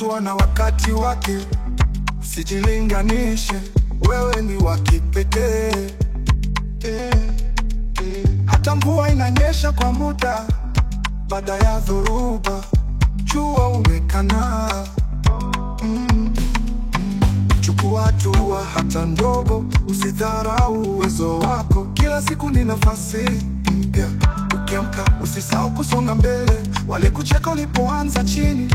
mtu ana wakati wake, usijilinganishe, wewe ni wa kipekee. Hata mvua inanyesha kwa muda, baada ya dhoruba jua umekana. Chukua hatua hata ndogo, usidharau uwezo wako. Kila siku ni nafasi mpya, ukiamka usisahau kusonga mbele. Walikucheka ulipoanza chini,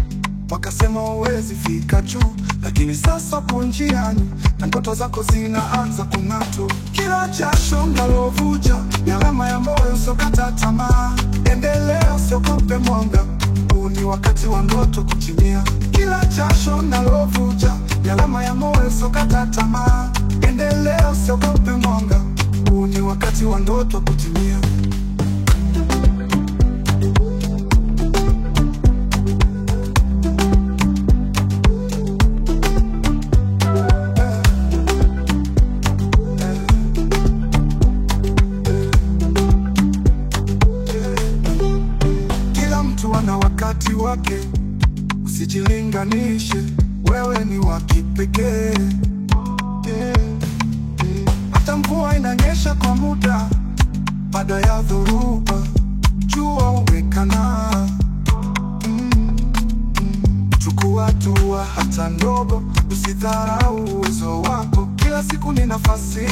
wakasema huwezi fika juu, lakini sasa upo njiani na ndoto zako zinaanza kung'aa. Kila jasho unalovuja ni alama ya moyo, usiokata tamaa. Endelea, usiogope mwanga, huu ni wakati wa ndoto kutimia. Kila jasho unalovuja ni alama ya moyo, usiokata tamaa. Endelea, usiogope mwanga, huu ni wakati wa ndoto kutimia. Na wakati wake, usijilinganishe, wewe ni wa kipekee. Hata mvua inanyesha kwa muda, baada ya dhoruba jua umekana. Chukua hatua hata ndogo, usidharau uwezo wako. Kila siku ni nafasi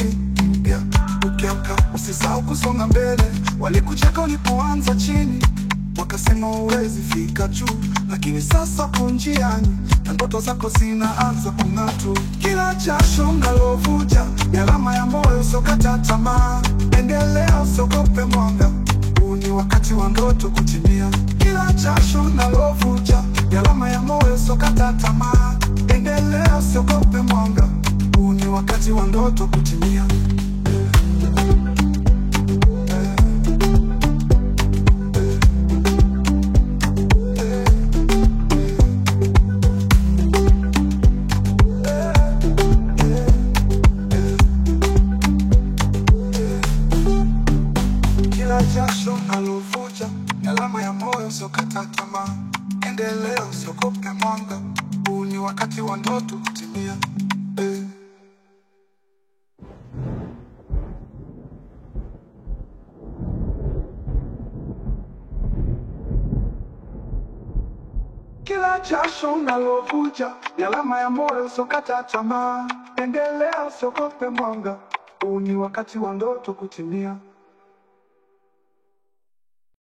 mpya, ukiamka usisahau kusonga mbele. Walikucheka ulipoanza chini, wakasema huwezi fika juu, lakini sasa upo njiani na ndoto zako zinaanza kung'aa. Kila jasho unalovuja ni alama ya moyo, usiokata tamaa. Endelea, usiogope mwanga, huu ni wakati wa ndoto kutimia. Kila jasho unalovuja ni alama ya moyo, usiokata tamaa. Endelea, usiogope mwanga, huu ni wakati wa ndoto kutimia. Jasho unalovuja ni alama ya moyo, usiokata tamaa. Endelea, usiogope mwanga, huu ni wakati wa ndoto kutimia. Kila jasho unalovuja ni alama ya moyo, usiokata tamaa. Endelea, usiogope mwanga, huu ni wakati wa ndoto kutimia.